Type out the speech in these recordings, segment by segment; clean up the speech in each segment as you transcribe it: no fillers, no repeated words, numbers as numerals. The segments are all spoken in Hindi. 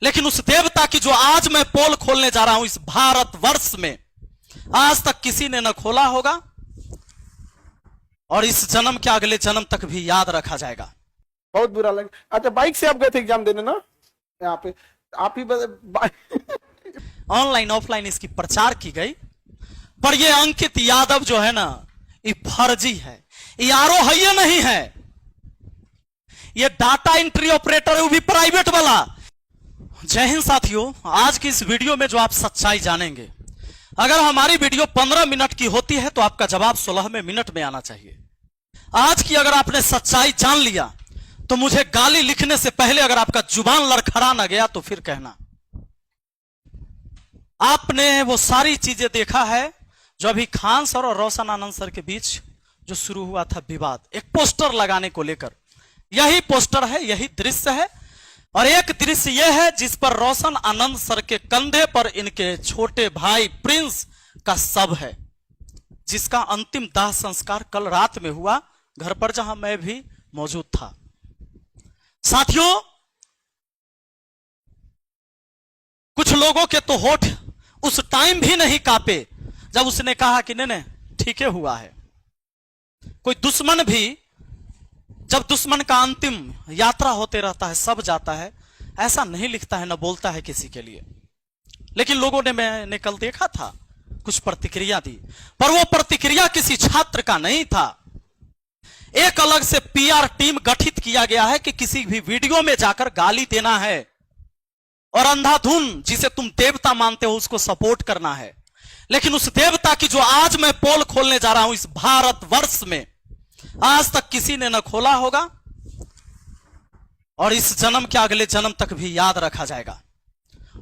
लेकिन उस देवता की जो आज मैं पोल खोलने जा रहा हूं इस भारतवर्ष में, आज तक किसी ने न खोला होगा और इस जन्म के अगले जन्म तक भी याद रखा जाएगा। बहुत बुरा लगा। अच्छा, बाइक से आप गए थे एग्जाम देने ना? यहाँ पे आप ही ऑनलाइन ऑफलाइन इसकी प्रचार की गई, पर ये अंकित यादव जो है ना, ये फर्जी है, ये आरो है, ये नहीं है, ये डाटा एंट्री ऑपरेटर है, वो भी प्राइवेट वाला। जय हिंद साथियों, आज की इस वीडियो में जो आप सच्चाई जानेंगे, अगर हमारी वीडियो 15 मिनट की होती है तो आपका जवाब 16वें मिनट में आना चाहिए। आज की अगर आपने सच्चाई जान लिया तो मुझे गाली लिखने से पहले अगर आपका जुबान लड़खड़ा ना गया तो फिर कहना। आपने वो सारी चीजें देखा है जो अभी खान सर और रोशन आनंद सर के बीच जो शुरू हुआ था विवाद, एक पोस्टर लगाने को लेकर। यही पोस्टर है, यही दृश्य है, और एक दृश्य यह है जिस पर रोशन आनंद सर के कंधे पर इनके छोटे भाई प्रिंस का शव है, जिसका अंतिम दाह संस्कार कल रात में हुआ घर पर, जहां मैं भी मौजूद था। साथियों, कुछ लोगों के तो होठ उस टाइम भी नहीं कांपे जब उसने कहा कि नहीं ठीक है हुआ है। कोई दुश्मन भी, जब दुश्मन का अंतिम यात्रा होते रहता है, सब जाता है, ऐसा नहीं लिखता है, ना बोलता है किसी के लिए। लेकिन लोगों ने, मैंने कल देखा था, कुछ प्रतिक्रिया दी, पर वो प्रतिक्रिया किसी छात्र का नहीं था। एक अलग से पीआर टीम गठित किया गया है कि किसी भी वीडियो में जाकर गाली देना है और अंधाधुन जिसे तुम देवता मानते हो उसको सपोर्ट करना है। लेकिन उस देवता की जो आज मैं पोल खोलने जा रहा हूं इस भारतवर्ष में, आज तक किसी ने न खोला होगा और इस जन्म के अगले जन्म तक भी याद रखा जाएगा।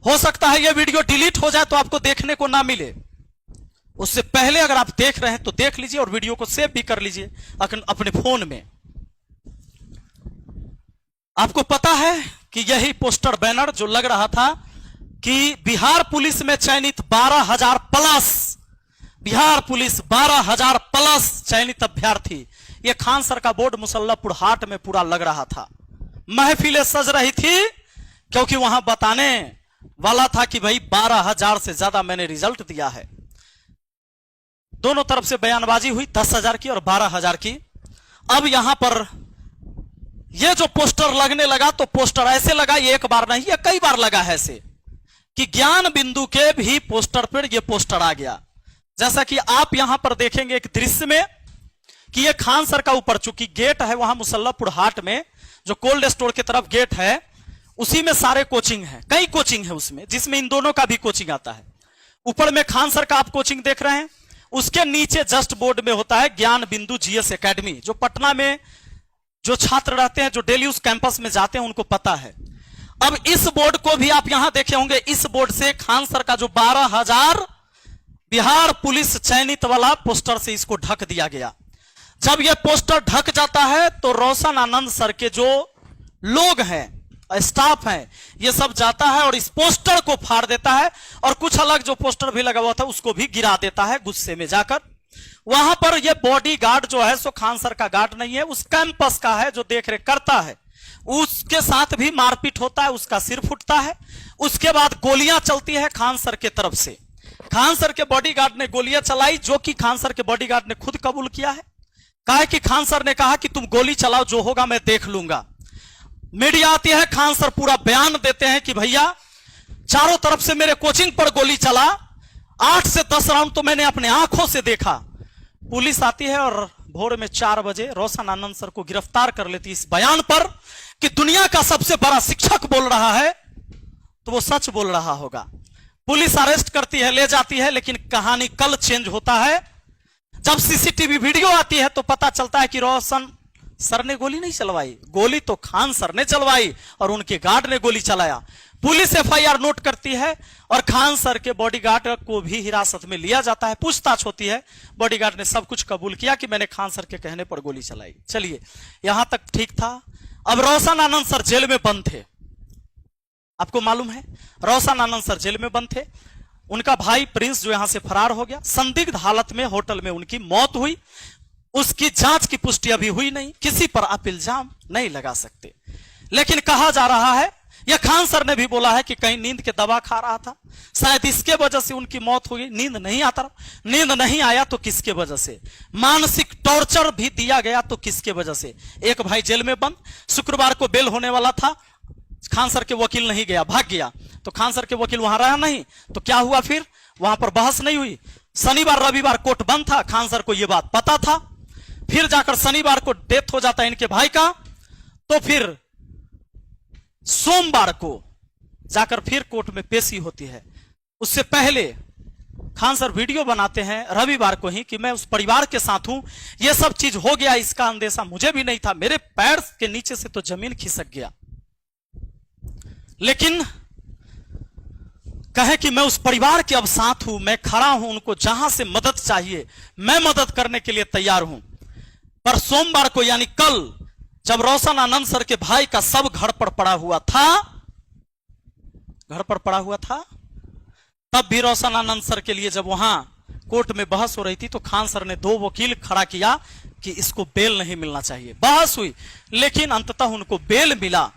हो सकता है यह वीडियो डिलीट हो जाए तो आपको देखने को ना मिले, उससे पहले अगर आप देख रहे हैं तो देख लीजिए और वीडियो को सेव भी कर लीजिए अपने फोन में। आपको पता है कि यही पोस्टर बैनर जो लग रहा था कि बिहार पुलिस में चयनित 12,000 प्लस, बिहार पुलिस 12,000 प्लस चयनित अभ्यर्थी, यह खान सर का बोर्ड मुसल्लापुर हाट में पूरा लग रहा था। महफिलें सज रही थी क्योंकि वहां बताने वाला था कि भाई 12,000 से ज्यादा मैंने रिजल्ट दिया है। दोनों तरफ से बयानबाजी हुई, 10,000 की और 12,000 की। अब यहां पर यह जो पोस्टर लगने लगा तो पोस्टर ऐसे लगा, ये एक बार नहीं, ये कई बार लगा है ऐसे, कि ज्ञान बिंदु के भी पोस्टर पर यह पोस्टर आ गया। जैसा कि आप यहां पर देखेंगे एक दृश्य में कि यह खान सर का ऊपर चूंकि गेट है वहां मुसल्लापुर हाट में, जो कोल्ड स्टोर की तरफ गेट है, उसी में सारे कोचिंग है, कई कोचिंग है उसमें, जिसमें इन दोनों का भी कोचिंग आता है। ऊपर में खान सर का आप कोचिंग देख रहे हैं, उसके नीचे जस्ट बोर्ड में होता है ज्ञान बिंदु जीएस एकेडमी, जो पटना में जो छात्र रहते हैं, जो डेली उस कैंपस में जाते हैं, उनको पता है। अब इस बोर्ड को भी आप यहां देखे होंगे, इस बोर्ड से खान सर का जो 12,000 बिहार पुलिस चयनित वाला पोस्टर से इसको ढक दिया गया। जब यह पोस्टर ढक जाता है तो रोशन आनंद सर के जो लोग हैं, स्टाफ है, ये सब जाता है और इस पोस्टर को फाड़ देता है और कुछ अलग जो पोस्टर भी लगा हुआ था उसको भी गिरा देता है गुस्से में जाकर। वहां पर ये बॉडी गार्ड जो है सो खान सर का गार्ड नहीं है, उस कैंपस का है जो देखरेख करता है, उसके साथ भी मारपीट होता है, उसका सिर फूटता है। उसके बाद गोलियां चलती है खान सर के तरफ से। खान सर के बॉडीगार्ड ने गोलियां चलाई, जो कि खान सर के बॉडीगार्ड ने खुद कबूल किया है। कहा कि खान सर ने कहा कि तुम गोली चलाओ, जो होगा मैं देख लूंगा। मीडिया आती है, खान सर पूरा बयान देते हैं कि भैया चारों तरफ से मेरे कोचिंग पर गोली चला, 8 से 10 राउंड तो मैंने अपने आंखों से देखा। पुलिस आती है और भोर में 4 बजे रोशन आनंद सर को गिरफ्तार कर लेती इस बयान पर कि दुनिया का सबसे बड़ा शिक्षक बोल रहा है तो वो सच बोल रहा होगा। पुलिस अरेस्ट करती है, ले जाती है, लेकिन कहानी कल चेंज होता है। जब सीसीटीवी वीडियो आती है तो पता चलता है कि रोशन सर ने गोली नहीं चलवाई, गोली तो खान सर ने चलवाई और उनके गार्ड ने गोली चलाया। पुलिस एफआईआर नोट करती है और खान सर के बॉडीगार्ड को भी हिरासत में लिया जाता है, पूछताछ होती है। बॉडीगार्ड ने सब कुछ कबूल किया कि मैंने खान सर के कहने पर गोली चलाई। चलिए, यहां तक ठीक था। अब रोशन आनंद सर जेल में बंद थे, आपको मालूम है, रोशन आनंद सर जेल में बंद थे। उनका भाई प्रिंस जो यहां से फरार हो गया, संदिग्ध हालत में होटल में उनकी मौत हुई। उसकी जांच की पुष्टि अभी हुई नहीं, किसी पर आप इल्जाम नहीं लगा सकते। लेकिन कहा जा रहा है यह खान सर ने भी बोला है कि कहीं नींद के दवा खा रहा था, शायद इसके वजह से उनकी मौत हो गई। नींद नहीं आता, नींद नहीं आया तो किसके वजह से? मानसिक टॉर्चर भी दिया गया तो किसके वजह से? एक भाई जेल में बंद, शुक्रवार को बेल होने वाला था, खान सर के वकील नहीं गया, भाग गया। तो खान सर के वकील वहां रहा नहीं, तो क्या हुआ फिर? वहां पर बहस नहीं हुई। शनिवार रविवार कोर्ट बंद था, खान सर को यह बात पता था। फिर जाकर शनिवार को डेथ हो जाता है इनके भाई का, तो फिर सोमवार को जाकर फिर कोर्ट में पेशी होती है। उससे पहले खान सर वीडियो बनाते हैं रविवार को ही कि मैं उस परिवार के साथ हूं, यह सब चीज हो गया, इसका अंदेशा मुझे भी नहीं था, मेरे पैर के नीचे से तो जमीन खिसक गया। लेकिन कहे कि मैं उस परिवार के अब साथ हूं, मैं खड़ा हूं, उनको जहां से मदद चाहिए मैं मदद करने के लिए तैयार हूं। पर सोमवार को यानी कल, जब रोशन आनंद सर के भाई का सब घर पर पड़ा हुआ था, तब भी रोशन आनंद सर के लिए जब वहां कोर्ट में बहस हो रही थी, तो खान सर ने 2 वकील खड़ा किया कि इसको बेल नहीं मिलना चाहिए। बहस हुई, लेकिन अंततः उनको बेल मिला।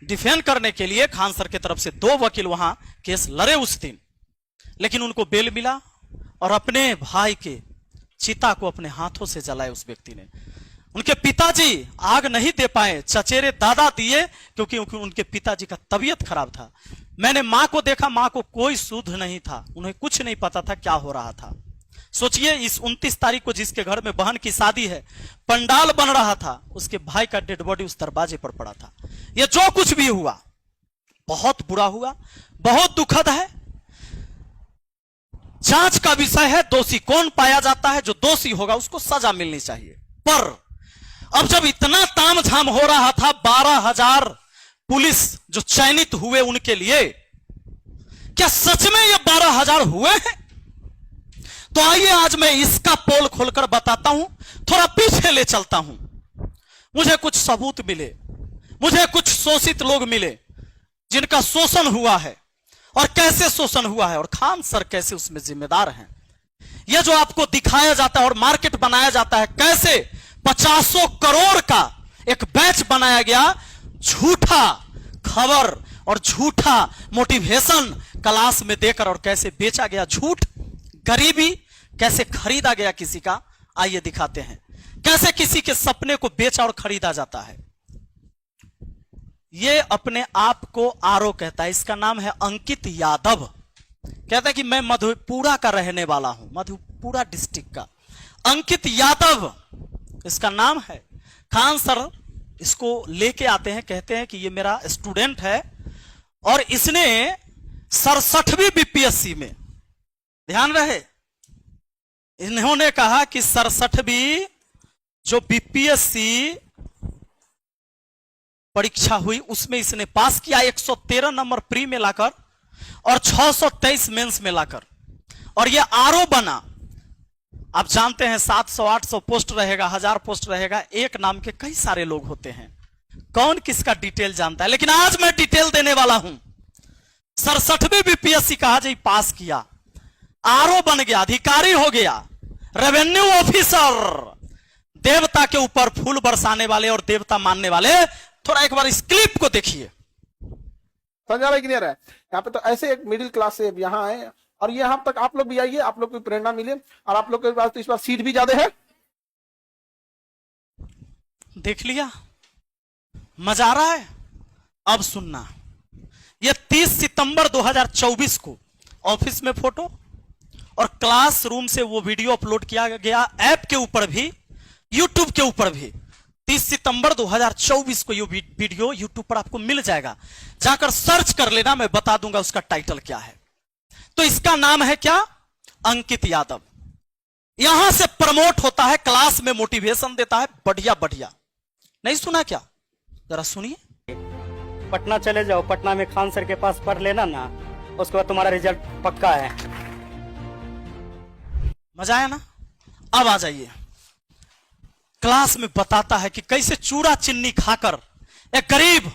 डिफेंड करने के लिए खान सर की तरफ से 2 वकील वहां केस लड़े उस दिन, लेकिन उनको बेल मिला और अपने भाई के चिता को अपने हाथों से जलाए उस व्यक्ति ने। उनके पिताजी आग नहीं दे पाए, चचेरे दादा दिए, क्योंकि उनके पिताजी का तबीयत खराब था। मैंने मां को देखा, मां को कोई सुध नहीं था, उन्हें कुछ नहीं पता था क्या हो रहा था। सोचिए, इस 29 तारीख को जिसके घर में बहन की शादी है, पंडाल बन रहा था, उसके भाई का डेड बॉडी उस दरवाजे पर पड़ा था। यह जो कुछ भी हुआ बहुत बुरा हुआ, बहुत दुखद है। जांच का विषय है, दोषी कौन पाया जाता है, जो दोषी होगा उसको सजा मिलनी चाहिए। पर अब जब इतना तामझाम हो रहा था, 12,000 पुलिस जो चयनित हुए उनके लिए, क्या सच में ये 12,000 हुए हैं? तो आइए आज मैं इसका पोल खोलकर बताता हूं, थोड़ा पीछे ले चलता हूं। मुझे कुछ सबूत मिले, मुझे कुछ शोषित लोग मिले जिनका शोषण हुआ है, और कैसे शोषण हुआ है, और खान सर कैसे उसमें जिम्मेदार हैं। यह जो आपको दिखाया जाता है और मार्केट बनाया जाता है, कैसे 50 करोड़ का एक बैच बनाया गया, झूठा खबर और झूठा मोटिवेशन क्लास में देकर, और कैसे बेचा गया झूठ, गरीबी कैसे खरीदा गया किसी का। आइए दिखाते हैं कैसे किसी के सपने को बेचा और खरीदा जाता है। यह अपने आप को आरो कहता है, इसका नाम है अंकित यादव। कहता है कि मैं मधेपुरा का रहने वाला हूं, मधेपुरा डिस्ट्रिक्ट का अंकित यादव इसका नाम है। खान सर इसको लेके आते हैं, कहते हैं कि ये मेरा स्टूडेंट है और इसने 67वीं बीपीएससी में, ध्यान रहे, इन्होंने कहा कि 67वीं जो बीपीएससी परीक्षा हुई उसमें इसने पास किया, 113 नंबर प्री में लाकर और 623 मेंस में लाकर, और यह आरओ बना। आप जानते हैं 700-800 पोस्ट रहेगा, 1000 पोस्ट रहेगा, एक नाम के कई सारे लोग होते हैं, कौन किसका डिटेल जानता है। लेकिन आज मैं डिटेल देने वाला हूं। 67वीं बीपीएससी कहा जी पास किया, आरओ बन गया, अधिकारी हो गया, रेवेन्यू ऑफिसर, देवता के ऊपर फूल बरसाने वाले और देवता मानने वाले। थोड़ा एक बार इस क्लिप को देखिए, समझा भाई क्लियर है। यहाँ पे तो ऐसे एक मिडिल क्लास से यहाँ आए, और यहाँ तक आप लोग भी आइए, आप लोग को प्रेरणा मिले, और आप लोग के पास तो इस बार सीट भी ज्यादा है। देख लिया, मजा आ रहा है। अब सुनना, यह 30 सितंबर 2024 को ऑफिस में फोटो और क्लासरूम से वो वीडियो अपलोड किया गया, ऐप के ऊपर भी, यूट्यूब के ऊपर भी। 30 सितंबर 2024 को ये वीडियो यूट्यूब पर आपको मिल जाएगा, जाकर सर्च कर लेना, मैं बता दूंगा उसका टाइटल क्या है। तो इसका नाम है क्या? अंकित यादव। यहां से प्रमोट होता है, क्लास में मोटिवेशन देता है, बढ़िया बढ़िया। नहीं सुना क्या? जरा सुनिए। पटना चले जाओ, पटना में खान सर के पास पढ़ लेना ना, उसके बाद तुम्हारा रिजल्ट पक्का है। मजा आया ना? अब आ जाइए, क्लास में बताता है कि कैसे चूड़ा चिन्नी खाकर एक गरीब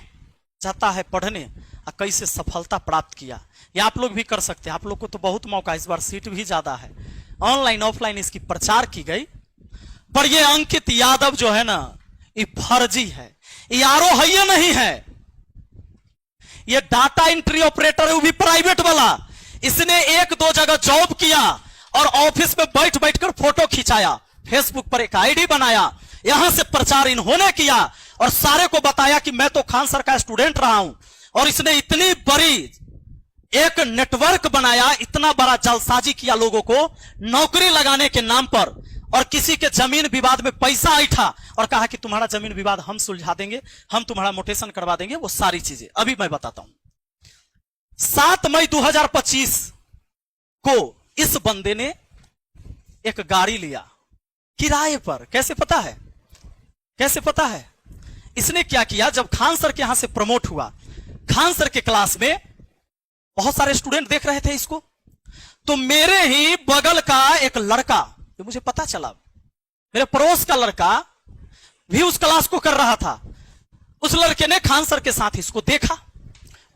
जाता है पढ़ने और कैसे सफलता प्राप्त किया। ये आप लोग भी कर सकते हैं, आप लोग को तो बहुत मौका, इस बार सीट भी ज्यादा है, ऑनलाइन ऑफलाइन इसकी प्रचार की गई। पर ये अंकित यादव जो है ना, ये फर्जी है, ये आरो है, ये नहीं है। ये डाटा एंट्री ऑपरेटर है, वो भी प्राइवेट वाला। इसने एक दो जगह जॉब किया और ऑफिस में बैठ बैठकर फोटो खिंचाया, फेसबुक पर एक आईडी बनाया, यहां से प्रचार इन्होंने किया और सारे को बताया कि मैं तो खान सर का स्टूडेंट रहा हूं। और इसने इतनी बड़ी एक नेटवर्क बनाया, इतना बड़ा जालसाजी किया लोगों को नौकरी लगाने के नाम पर, और किसी के जमीन विवाद में पैसा ऐठा और कहा कि तुम्हारा जमीन विवाद हम सुलझा देंगे, हम तुम्हारा मोटेशन करवा देंगे। वो सारी चीजें अभी मैं बताता हूं। 7 मई 2025 को इस बंदे ने एक गाड़ी लिया किराए पर। कैसे पता है? कैसे पता है? इसने क्या किया, जब खान सर के यहां से प्रमोट हुआ, खान सर के क्लास में बहुत सारे स्टूडेंट देख रहे थे इसको, तो मेरे ही बगल का एक लड़का, जो मुझे पता चला, मेरे पड़ोस का लड़का भी उस क्लास को कर रहा था। उस लड़के ने खान सर के साथ इसको देखा।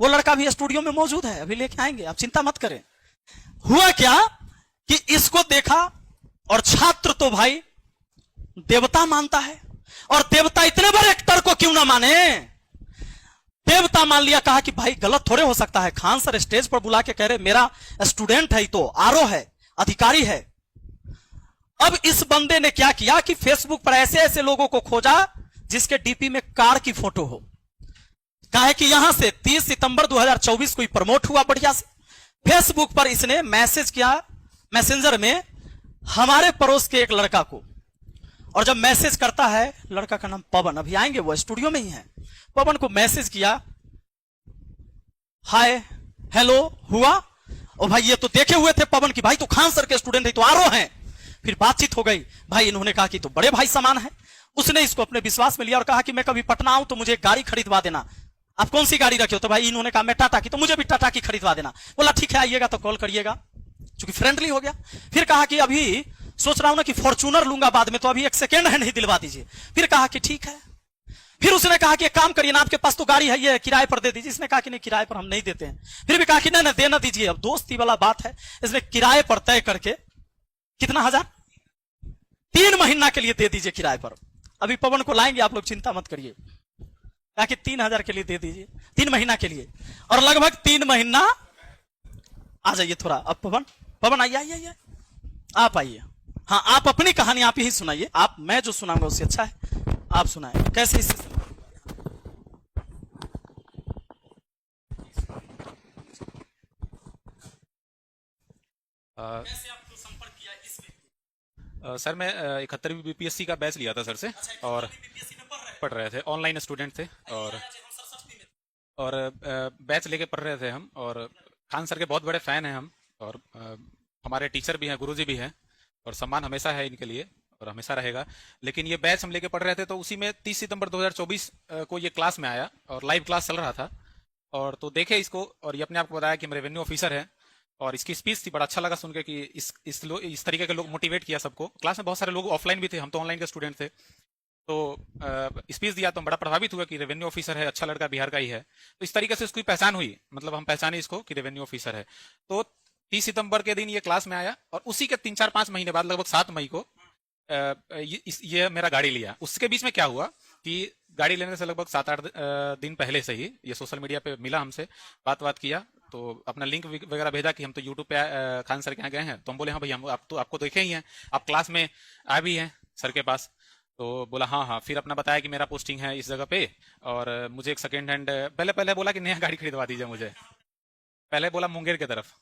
वो लड़का भी स्टूडियो में मौजूद है, अभी लेके आएंगे, आप चिंता मत करें। हुआ क्या कि इसको देखा, और छात्र तो भाई देवता मानता है, और देवता इतने बड़े एक्टर को क्यों ना माने, देवता मान लिया। कहा कि भाई गलत थोड़े हो सकता है, खान सर स्टेज पर बुला के कह रहे मेरा स्टूडेंट है, तो आरओ है, अधिकारी है। अब इस बंदे ने क्या किया कि फेसबुक पर ऐसे ऐसे लोगों को खोजा जिसके डीपी में कार की फोटो हो। कहा कि यहां से 30 सितंबर 2024 को प्रमोट हुआ बढ़िया से। फेसबुक पर इसने मैसेज किया मैसेंजर में हमारे पड़ोस के एक लड़का को, और जब मैसेज करता है, लड़का का नाम पवन, अभी आएंगे, वो स्टूडियो में ही है। पवन को मैसेज किया, हाय हेलो हुआ, और भाई ये तो देखे हुए थे पवन की, भाई तो खान सर के स्टूडेंट है, तो आरओ हैं। फिर बातचीत हो गई, भाई इन्होंने कहा कि तो बड़े भाई समान है। उसने इसको अपने विश्वास में लिया और कहा कि मैं कभी पटना आऊं तो मुझे एक गाड़ी खरीदवा देना। आप कौन सी गाड़ी रखे हो? तो भाई इन्होंने कहा मैं टाटा की, तो मुझे भी टाटा की खरीदवा देना। बोला ठीक है, आइएगा तो कॉल करिएगा, चूंकि फ्रेंडली हो गया। फिर कहा कि अभी सोच रहा हूं ना कि फॉर्च्यूनर लूंगा बाद में, तो अभी एक सेकेंड हैंड ही दिलवा दीजिए। फिर कहा कि ठीक है। फिर उसने कहा कि एक काम करिए ना, आपके पास तो गाड़ी है, ये किराए पर दे दीजिए। इसने कहा कि नहीं, किराए पर हम नहीं देते हैं। फिर भी कहा कि नहीं देना दीजिए। अब दोस्ती वाला बात है, इसने किराए पर तय करके कितना हजार, 3 महीना के लिए दे दीजिए किराए पर। अभी पवन को लाएंगे, आप लोग चिंता मत करिए। कहा कि 3000 के लिए दे दीजिए, 3 महीना के लिए। और लगभग 3 महीना, आ जाइए थोड़ा अब पवन, पवन आइए आइए आइए, आप आइए। हाँ, आप अपनी कहानी आप ही सुनाइए। आप, मैं जो सुनाऊंगा उससे अच्छा है आप सुनाए। कैसे इससे कैसे आपको संपर्क किया इस व्यक्ति? सर मैं 71वीं बीपीएससी का बैच लिया था सर से, और बीपीएससी में पढ़ रहे थे, ऑनलाइन स्टूडेंट थे, और बैच लेके पढ़ रहे थे हम। और खान सर के बहुत बड़े फैन हैं हम, और हमारे टीचर भी हैं, गुरुजी भी हैं, और सम्मान हमेशा है इनके लिए और हमेशा रहेगा। लेकिन ये बैच हम लेके पढ़ रहे थे, तो उसी में 30 सितंबर 2024 को ये क्लास में आया और लाइव क्लास चल रहा था। और तो देखे इसको, और ये अपने आप को बताया कि हम रेवेन्यू ऑफिसर है, और इसकी स्पीच थी, बड़ा अच्छा लगा सुन के कि इस तरीके के लोग मोटिवेट किया सबको। क्लास में बहुत सारे लोग ऑफलाइन भी थे, हम तो ऑनलाइन के स्टूडेंट थे। तो स्पीच दिया तो हम बड़ा प्रभावित हुआ कि रेवेन्यू ऑफिसर है, अच्छा लड़का, बिहार का ही है। तो इस तरीके से उसकी पहचान हुई, मतलब हम पहचाने इसको कि रेवेन्यू ऑफिसर है। तो 30 सितंबर के दिन ये क्लास में आया, और उसी के 3-4-5 महीने बाद, लगभग 7 मई को ये मेरा गाड़ी लिया। उसके बीच में क्या हुआ कि गाड़ी लेने से लगभग 7-8 दिन पहले से ही ये सोशल मीडिया पे मिला हमसे, बात किया, तो अपना लिंक वगैरह भेजा कि हम तो यूट्यूब पे खान सर के यहाँ गए हैं। तो हम बोले हाँ भाई, हम आपको देखे ही हैं, आप क्लास में आ भी हैं सर के पास। तो बोला हाँ। फिर अपना बताया कि मेरा पोस्टिंग है इस जगह पे, और मुझे एक सेकेंड हैंड, पहले बोला कि नया गाड़ी खरीदवा दीजिए मुझे। पहले बोला मुंगेर की तरफ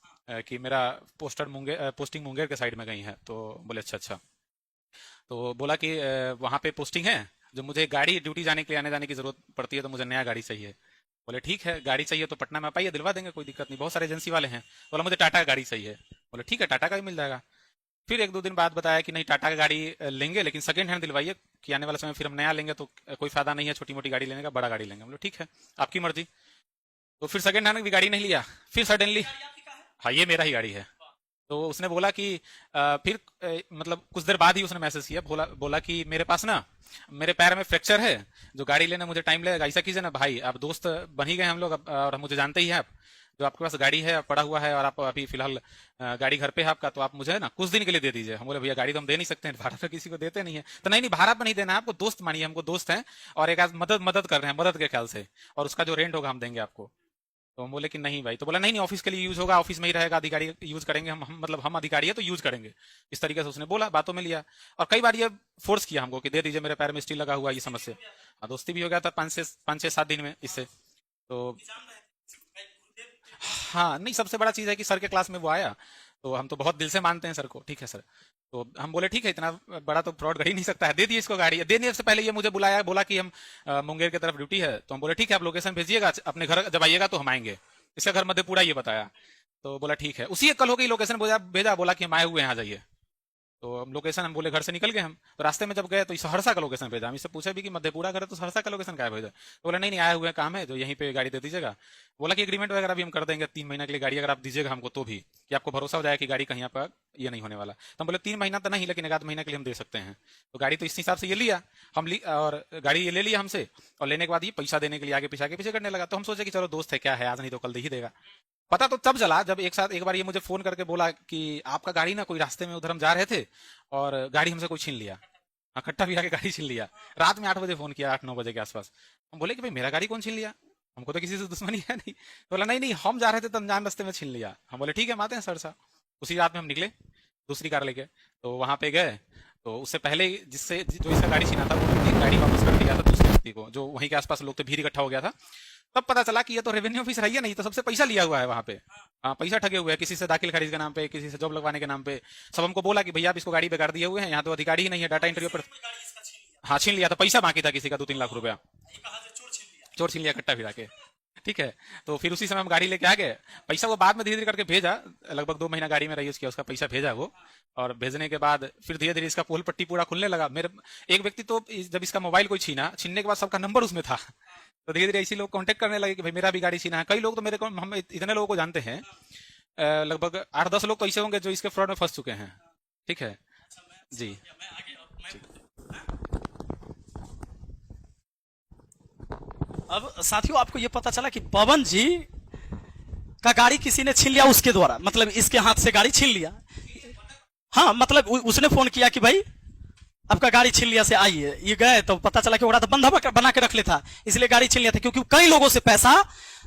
कि मेरा पोस्टिंग मुंगेर के साइड में गई है। तो बोले अच्छा। तो बोला कि वहाँ पे पोस्टिंग है, जो मुझे गाड़ी ड्यूटी जाने के लिए आने जाने की जरूरत पड़ती है, तो मुझे नया गाड़ी चाहिए। बोले ठीक है, गाड़ी चाहिए तो पटना में आप आइए, दिलवा देंगे, कोई दिक्कत नहीं, बहुत सारे एजेंसी वाले हैं। बोला मुझे टाटा का गाड़ी चाहिए। बोले ठीक है, टाटा का भी मिल जाएगा। फिर 1-2 दिन बाद बताया कि नहीं, टाटा का गाड़ी लेंगे लेकिन सेकंड हैंड दिलवाइए, कि आने वाले समय फिर हम नया लेंगे तो कोई फायदा नहीं है छोटी मोटी गाड़ी लेने का, बड़ा गाड़ी लेंगे। बोले ठीक है, आपकी मर्जी। तो फिर सेकंड हैंड भी गाड़ी नहीं लिया। फिर सडनली, हाँ ये मेरा ही गाड़ी है। तो उसने बोला कि फिर मतलब कुछ देर बाद ही उसने मैसेज किया, बोला कि मेरे पास ना, मेरे पैर में फ्रैक्चर है, जो गाड़ी लेने मुझे टाइम लगेगा। ऐसा कीजिए ना भाई, आप दोस्त बन ही गए हम लोग, और मुझे जानते ही हैं आप, जो आपके पास गाड़ी है पड़ा हुआ है, और आप अभी फिलहाल गाड़ी घर पे है आपका, तो आप मुझे ना कुछ दिन के लिए दे दीजिए। हम बोले भैया गाड़ी तो हम दे नहीं सकते हैं, भाड़ा तो किसी को देते नहीं है। तो नहीं भाड़ा पर नहीं देना है आपको, दोस्त मानिए, हमको दोस्त हैं, और एक आज मदद कर रहे हैं, मदद के ख्याल से, और उसका जो रेंट होगा हम देंगे आपको। तो हम बोले कि नहीं भाई, तो बोला नहीं नहीं ऑफिस के लिए यूज होगा, ऑफिस में ही रहेगा, अधिकारी यूज करेंगे, हम मतलब हम अधिकारी है तो यूज करेंगे, इस तरीके से उसने बोला, बातों में लिया। और कई बार ये फोर्स किया हमको कि दे दीजिए, मेरे पैर में स्टील लगा हुआ, ये समस्या। हाँ, दोस्ती भी हो गया था 5 से 7 दिन में इससे। तो हाँ नहीं, सबसे बड़ा चीज है कि सर के क्लास में वो आया, तो हम तो बहुत दिल से मानते हैं सर को, ठीक है सर। तो हम बोले ठीक है, इतना बड़ा तो फ्रॉड कर ही नहीं सकता है, दे दिए इसको गाड़ी। देने से पहले ये मुझे बुलाया, बोला कि हम मुंगेर की तरफ ड्यूटी है, तो हम बोले ठीक है आप लोकेशन भेजिएगा, अपने घर जब आइएगा तो हम आएंगे। इसका घर मधेपुरा ये बताया, तो बोला ठीक है। उसी एक कल हो गई, लोकेशन भेजा, बोला कि हम आए हुए हैं, आ जाइए। तो हम लोकेशन, हम बोले घर से निकल गए हम, तो रास्ते में जब गए तो सहरसा का लोकेशन भेजा। हम इससे पूछा भी कि मधेपुरा घर है तो सहरसा का लोकेशन क्या भेजा, तो बोला नहीं नहीं आए हुए काम है, जो यहीं पे गाड़ी दे दीजिएगा। बोला कि एग्रीमेंट वगैरह भी हम कर देंगे 3 महीना के लिए गाड़ी, अगर आप दीजिएगा हमको तो भी, कि आपको भरोसा हो जाए कि गाड़ी कहीं पर ये नहीं होने वाला। तो हम बोले 3 महीना तो नहीं, लेकिन 1 आध महीना के लिए हम दे सकते हैं। तो गाड़ी तो इस हिसाब से ये लिया और गाड़ी ये ले लिया हमसे, और लेने के बाद ये पैसा देने के लिए आगे पीछे करने लगा। तो हम सोचे कि चलो दोस्त है, क्या है, आज नहीं तो कल दे ही देगा। पता तो तब चला जब एक बार ये मुझे फोन करके बोला कि आपका गाड़ी ना कोई रास्ते में उधर हम जा रहे थे और गाड़ी हमसे कोई छीन लिया, कट्टा भी आके गाड़ी छीन लिया। रात में 8 बजे फोन किया, 8-9 बजे के आसपास। हम बोले कि भाई मेरा गाड़ी कौन छीन लिया, हमको तो किसी से दुश्मनी है नहीं। तो बोला नहीं नहीं हम जा रहे थे तो अनजान रास्ते में छीन लिया। हम बोले ठीक है, हम आते हैं सर साहब। उसी रात में हम निकले दूसरी कार लेके, तो वहां पे गए। तो उससे पहले जो इसका गाड़ी छीना था वो गाड़ी वापस कर दिया था दूसरे व्यक्ति को, जो वहीं के आसपास लोग थे, भीड़ इकट्ठा हो गया था। तब पता चला कि ये तो रेवेन्यू ऑफिसर है, नहीं तो सबसे पैसा लिया हुआ है वहां पे। हाँ, पैसा ठगे हुए हैं, किसी से दाखिल खारिज के नाम पे, किसी से जॉब लगवाने के नाम पे। सब हमको बोला कि भैया आप इसको गाड़ी बेकार दिए हुए हैं, यहाँ तो अधिकारी ही नहीं है, डाटा एंट्री पर। हाँ छीन लिया था, पैसा बाकी था किसी का 2-3 लाख रुपया, चोर छीन लिया कट्टा फिरा के, ठीक है। तो फिर उसी समय हम गाड़ी लेके आ गए। पैसा वो बाद में धीरे धीरे करके भेजा, लगभग 2 महीना गाड़ी में रही उसका पैसा भेजा वो। और भेजने के बाद फिर धीरे धीरे इसका पोल पट्टी पूरा खुलने लगा। मेरे एक व्यक्ति तो जब इसका मोबाइल कोई छीनने के बाद सबका नंबर उसमें था, तो धीरे धीरे ऐसे लोग कांटेक्ट करने लगे कि भाई मेरा भी गाड़ी छीना है। कई लोग तो मेरे को, हम इतने लोगों को जानते हैं, लगभग 8-10 लोग तो ऐसे होंगे जो इसके फ्रॉड में फंस चुके हैं, ठीक है जी। अब साथियों आपको ये पता चला कि पवन जी का गाड़ी किसी ने छीन लिया उसके द्वारा, मतलब इसके हाथ से गाड़ी छीन लिया। हाँ मतलब उसने फोन किया कि भाई आपका गाड़ी छीन लिया से आइए। ये गए तो पता चला कि वो तो बंधा बना के रख लेता, इसलिए गाड़ी छीन लिया था। क्योंकि कई लोगों से पैसा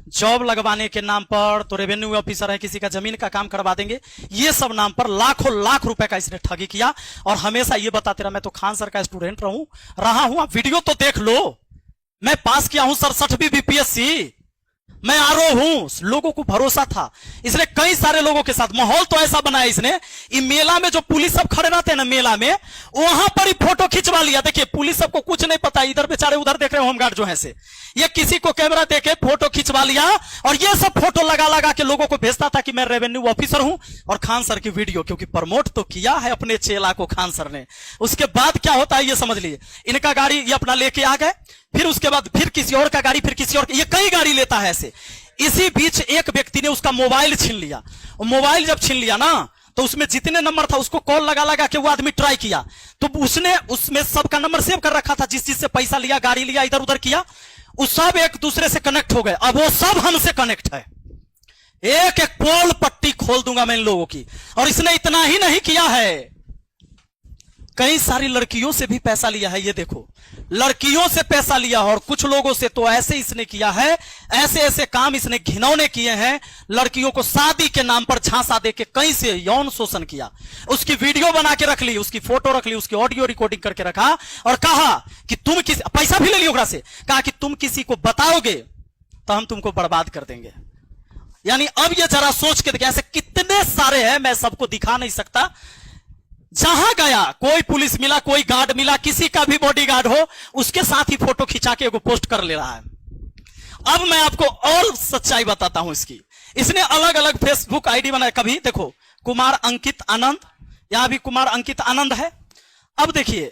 जॉब लगवाने के नाम पर, तो रेवेन्यू ऑफिसर है, किसी का जमीन का काम करवा देंगे, ये सब नाम पर लाखों लाख रुपए का इसने ठगी किया। और हमेशा ये बताते रहा, मैं तो खान सर का स्टूडेंट रहा हूं, आप वीडियो तो देख लो, मैं पास किया हूं 67वीं बीपीएससी, मैं आरो हूं। लोगों को भरोसा था, इसलिए कई सारे लोगों के साथ माहौल तो ऐसा बनाया इसने। ये मेला में जो पुलिस सब खड़े रहते हैं ना मेला में, वहां पर ही फोटो खिंचवा लिया। देखिए पुलिस सबको कुछ नहीं पता, इधर बेचारे उधर देख रहे होमगार्ड जो है से, ये किसी को कैमरा देके फोटो खिंचवा लिया और ये सब फोटो लगा लगा के लोगों को भेजता था कि मैं रेवेन्यू ऑफिसर हूं। और खान सर की वीडियो, क्योंकि प्रमोट तो किया है अपने चेला को खान सर ने। उसके बाद क्या होता है ये समझ लीजिए, इनका गाड़ी ये अपना लेके आ गए, फिर उसके बाद फिर किसी और का गाड़ी, फिर किसी और, ये कई गाड़ी लेता है ऐसे। इसी बीच एक व्यक्ति ने उसका मोबाइल छीन लिया। मोबाइल जब छीन लिया ना, तो उसमें जितने नंबर था उसको कॉल लगा लगा के वो आदमी ट्राई किया, तो उसने उसमें सबका नंबर सेव कर रखा था, जिस चीज से पैसा लिया, गाड़ी लिया, इधर उधर किया, वो सब एक दूसरे से कनेक्ट हो गए। अब वो सब हमसे कनेक्ट है, एक एक पोल पट्टी खोल दूंगा मैं इन लोगों की। और इसने इतना ही नहीं किया है, कई सारी लड़कियों से भी पैसा लिया है। ये देखो, लड़कियों से पैसा लिया, और कुछ लोगों से तो ऐसे इसने किया है, ऐसे ऐसे काम इसने घिनौने किए हैं। लड़कियों को शादी के नाम पर झांसा देके कहीं से यौन शोषण किया, उसकी वीडियो बना के रख ली, उसकी फोटो रख ली, उसकी ऑडियो रिकॉर्डिंग करके रखा, और कहा कि तुम किसी, पैसा भी ले लिया से, कहा कि तुम किसी को बताओगे तो हम तुमको बर्बाद कर देंगे। यानी अब ये जरा सोच के देखिए, ऐसे कितने सारे हैं, मैं सबको दिखा नहीं सकता। जहां गया कोई पुलिस मिला, कोई गार्ड मिला, किसी का भी बॉडीगार्ड हो, उसके साथ ही फोटो खिंचा के एगो पोस्ट कर ले रहा है। अब मैं आपको और सच्चाई बताता हूं इसकी। इसने अलग अलग फेसबुक आईडी बनाया। कभी देखो कुमार अंकित आनंद, यहां भी कुमार अंकित आनंद है। अब देखिए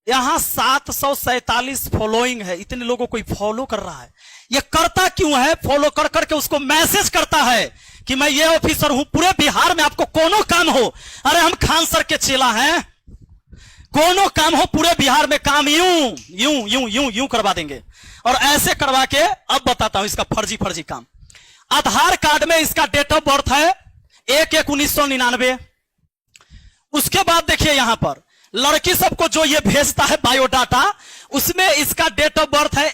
यहां 747 फॉलोइंग है, इतने लोगों को फॉलो कर रहा है। ये करता क्यों है? फॉलो कर करके उसको मैसेज करता है कि मैं ये ऑफिसर हूं, पूरे बिहार में आपको कोनो काम हो, अरे हम खान सर के चेला हैं, कोनो काम हो पूरे बिहार में, काम यूं यूं यूं यूं यूं करवा देंगे। और ऐसे करवा के अब बताता हूं इसका फर्जी फर्जी काम। आधार कार्ड में इसका डेट ऑफ बर्थ है 1/1/1999। उसके बाद देखिए यहां पर लड़की सबको जो ये भेजता है बायोडाटा, उसमें इसका डेट ऑफ बर्थ है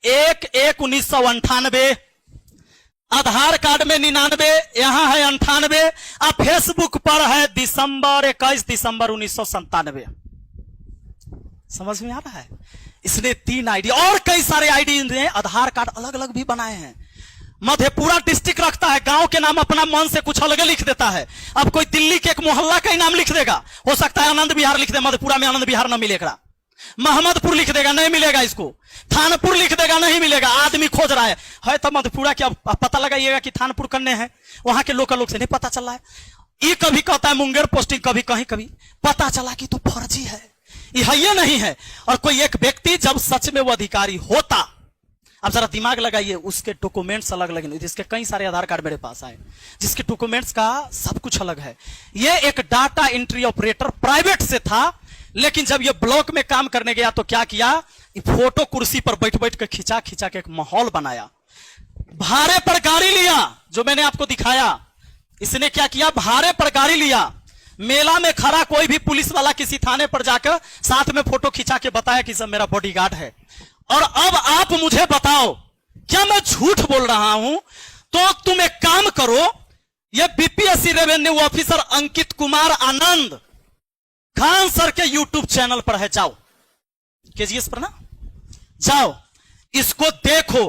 1/1/1998। आधार कार्ड में 99, यहां है 98, अब फेसबुक पर है दिसंबर 21 दिसंबर 1997। समझ में आ रहा है? इसने 3 आईडी और कई सारे आईडी ने आधार कार्ड अलग अलग भी बनाए हैं। मधेपुरा डिस्ट्रिक्ट रखता है, गांव के नाम अपना मन से कुछ अलग लिख देता है। अब कोई दिल्ली के एक मोहल्ला का ही नाम लिख देगा, हो सकता है आनंद विहार लिख दे, मधेपुरा में आनंद विहार न मिलेगा। मोहम्मदपुर लिख देगा, नहीं मिलेगा इसको। थानपुर लिख देगा, नहीं मिलेगा। आदमी खोज रहा है तो मधेपुरा क्या पता लगाइएगा कि थानपुर करने हैं, वहां के लोकल लोग से नहीं पता चल रहा है। ये कभी कहता है मुंगेर पोस्टिंग, कभी कहीं कभी पता चला कि तो फर्जी है, ये नहीं है। और कोई एक व्यक्ति जब सच में वो अधिकारी होता, अब जरा दिमाग लगाइए, उसके डॉक्यूमेंट्स अलग अलग नहीं, जिसके कई सारे आधार कार्ड मेरे पास आए, जिसके डॉक्यूमेंट्स का सब कुछ अलग है। ये एक डाटा एंट्री ऑपरेटर प्राइवेट से था, लेकिन जब ये ब्लॉक में काम करने गया तो क्या किया, फोटो कुर्सी पर बैठ बैठ कर खिंचा खिंचा के एक माहौल बनाया। भाड़े पर गाड़ी लिया, जो मैंने आपको दिखाया। इसने क्या किया, भाड़े पर गाड़ी लिया, मेला में खड़ा कोई भी पुलिस वाला किसी थाने पर जाकर साथ में फोटो खिंचा के बताया कि सब मेरा बॉडीगार्ड है। और अब आप मुझे बताओ, क्या मैं झूठ बोल रहा हूं? तो तुम एक काम करो, ये BPSC revenue officer Ankit Kumar Anand Khan sir के यूट्यूब चैनल पर है, जाओ केजीएस पर ना, जाओ इसको देखो।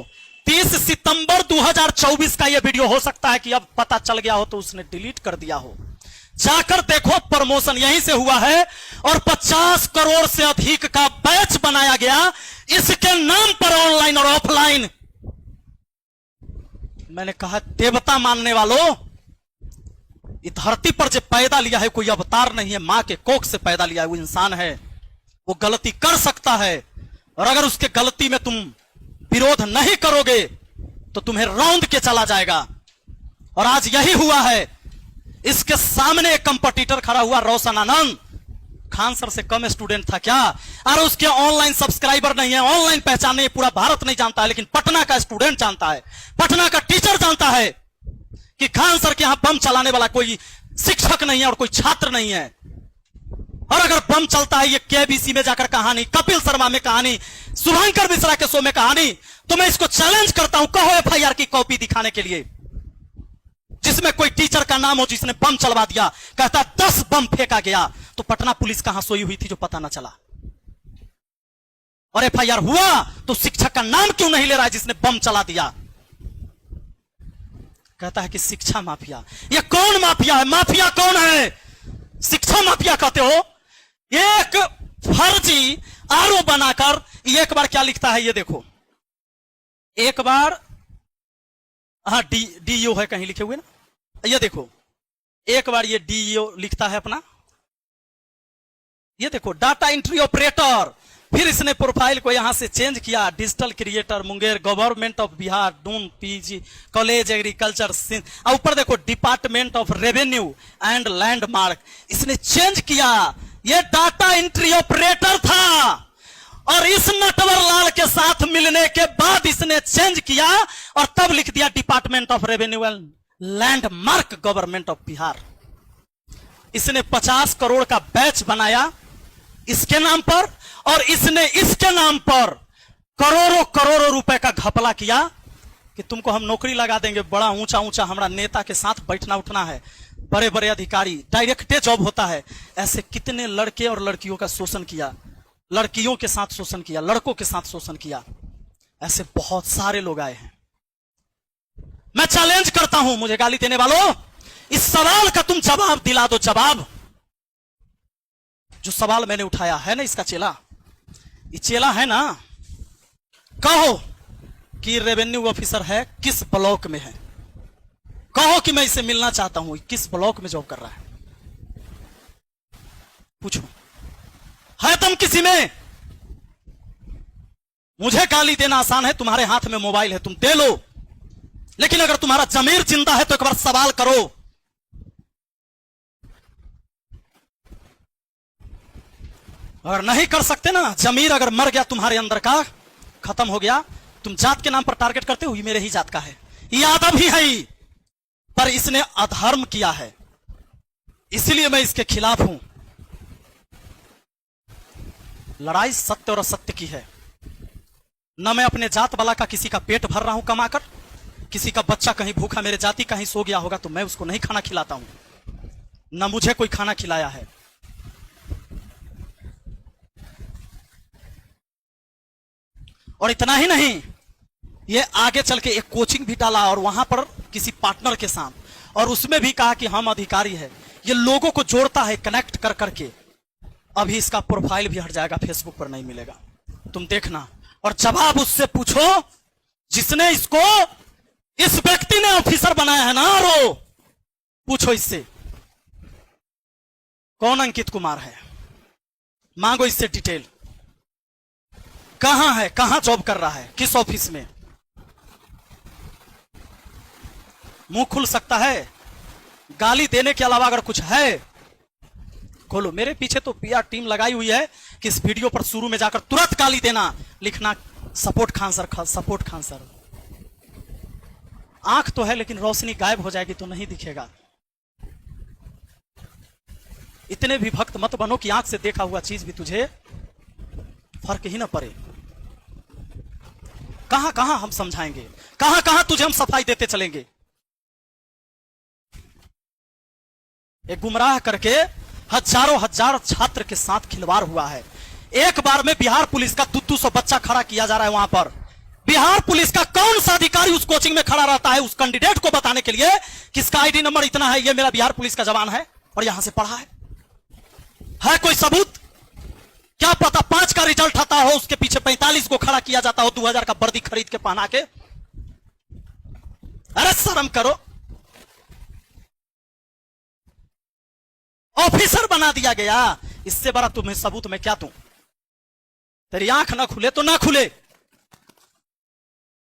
30 सितंबर 2024 का यह वीडियो, हो सकता है कि अब पता चल गया हो तो उसने डिलीट कर दिया हो, जाकर देखो। प्रमोशन यहीं से हुआ है और 50 करोड़ से अधिक का बैच बनाया गया इसके नाम पर, ऑनलाइन और ऑफलाइन। मैंने कहा देवता मानने वालों, इस धरती पर जो पैदा लिया है कोई अवतार नहीं है, मां के कोख से पैदा लिया है, वो इंसान है, वो गलती कर सकता है। और अगर उसके गलती में तुम विरोध नहीं करोगे तो तुम्हें रौंद के चला जाएगा। और आज यही हुआ है। इसके सामने एक कंपटीटर खड़ा हुआ, रोशन आनंद, खान सर से कम स्टूडेंट था क्या? और उसके ऑनलाइन सब्सक्राइबर नहीं है, ऑनलाइन पहचान नहीं, पूरा भारत नहीं जानता है, लेकिन पटना का स्टूडेंट जानता है, पटना का टीचर जानता है कि खान सर के यहां बम चलाने वाला कोई शिक्षक नहीं है और कोई छात्र नहीं है। और अगर बम चलता है, ये केबीसी में जाकर कहानी, कपिल शर्मा में कहानी, शुभंकर मिश्रा के शो में कहानी, तो मैं इसको चैलेंज करता हूं, कहो एफआईआर की कॉपी दिखाने के लिए, जिसमें कोई टीचर का नाम हो जिसने बम चलवा दिया। कहता 10 बम फेंका गया, तो पटना पुलिस कहां सोई हुई थी जो पता ना चला? और एफआईआर हुआ तो शिक्षक का नाम क्यों नहीं ले रहा है जिसने बम चला दिया? कहता है कि शिक्षा माफिया। ये कौन माफिया है? माफिया कौन है? शिक्षा माफिया कहते हो? एक फर्जी आरोप बनाकर एक बार क्या लिखता है, ये देखो, एक बार, हाँ डीईओ है कहीं लिखे हुए ना, ये देखो, एक बार ये डीईओ लिखता है अपना, ये देखो, डाटा एंट्री ऑपरेटर। फिर इसने प्रोफाइल को यहां से चेंज किया, digital creator Munger, government of Bihar, Doon PG college agriculture, और ऊपर देखो department of revenue and landmark. इसने चेंज किया, ये डाटा एंट्री ऑपरेटर था। और इस नटवर लाल के साथ मिलने के बाद इसने चेंज किया और तब लिख दिया department of revenue and landmark, government of Bihar. इसने 50 करोड़ का बैच बनाया इसके नाम पर, और इसने इसके नाम पर करोड़ों करोड़ों रुपए का घपला किया कि तुमको हम नौकरी लगा देंगे, बड़ा ऊंचा ऊंचा हमारा नेता के साथ बैठना उठना है, बड़े बड़े अधिकारी, डायरेक्ट जॉब होता है। ऐसे कितने लड़के और लड़कियों का शोषण किया, लड़कियों के साथ शोषण किया, लड़कों के साथ शोषण किया, ऐसे बहुत सारे लोग आए हैं। मैं चैलेंज करता हूं मुझे गाली देने वालों, इस सवाल का तुम जवाब दिला दो। जवाब, जो सवाल मैंने उठाया है ना, इसका चेला, ये चेला है ना, कहो कि रेवेन्यू ऑफिसर है, किस ब्लॉक में है? कहो कि मैं इसे मिलना चाहता हूं, किस ब्लॉक में जॉब कर रहा है? पूछो, है तुम किसी में? मुझे गाली देना आसान है, तुम्हारे हाथ में मोबाइल है, तुम दे लो, लेकिन अगर तुम्हारा जमीर जिंदा है तो एक बार सवाल करो। अगर नहीं कर सकते ना, जमीर अगर मर गया तुम्हारे अंदर का, खत्म हो गया, तुम जात के नाम पर टारगेट करते हो, ये मेरे ही जात का है, ये आदम ही है ही, पर इसने अधर्म किया है, इसलिए मैं इसके खिलाफ हूं। लड़ाई सत्य और असत्य की है। न मैं अपने जात वाला का किसी का पेट भर रहा हूं कमाकर, किसी का बच्चा कहीं भूखा मेरे जाति कहीं सो गया होगा तो मैं उसको नहीं खाना खिलाता हूं, ना मुझे कोई खाना खिलाया है। और इतना ही नहीं, ये आगे चल के एक कोचिंग भी डाला और वहां पर किसी पार्टनर के साथ, और उसमें भी कहा कि हम अधिकारी है। ये लोगों को जोड़ता है कनेक्ट कर करके। अभी इसका प्रोफाइल भी हट जाएगा, फेसबुक पर नहीं मिलेगा, तुम देखना। और जवाब उससे पूछो जिसने इसको, इस व्यक्ति ने ऑफिसर बनाया है ना, रो पूछो इससे कौन अंकित कुमार है, मांगो इससे डिटेल, कहां है, कहां जॉब कर रहा है, किस ऑफिस में। मुंह खुल सकता है, गाली देने के अलावा अगर कुछ है खोलो। मेरे पीछे तो पीआर टीम लगाई हुई है कि इस वीडियो पर शुरू में जाकर तुरंत गाली देना, लिखना support Khan sir, support Khan sir. आंख तो है लेकिन रोशनी गायब हो जाएगी तो नहीं दिखेगा। इतने भी भक्त मत बनो कि आंख से देखा हुआ चीज भी तुझे फर्क ही ना पड़े। कहां कहां हम समझाएंगे, कहां कहां तुझे हम सफाई देते चलेंगे। एक गुमराह करके हजारों हजार छात्र के साथ खिलवाड़ हुआ है। एक बार में बिहार पुलिस का 200 बच्चा खड़ा किया जा रहा है वहां पर। बिहार पुलिस का कौन सा अधिकारी उस कोचिंग में खड़ा रहता है उस कैंडिडेट को बताने के लिए किसका आईडी नंबर इतना है, ये मेरा बिहार पुलिस का जवान है और यहां से पढ़ा है कोई सबूत? क्या पता 5 का रिजल्ट आता हो, उसके पीछे 45 को खड़ा किया जाता हो 2000 का वर्दी खरीद के पहना के। अरे शर्म करो, ऑफिसर बना दिया गया। इससे बड़ा तुम्हें सबूत मैं क्या दूं? तेरी आंख ना खुले तो ना खुले,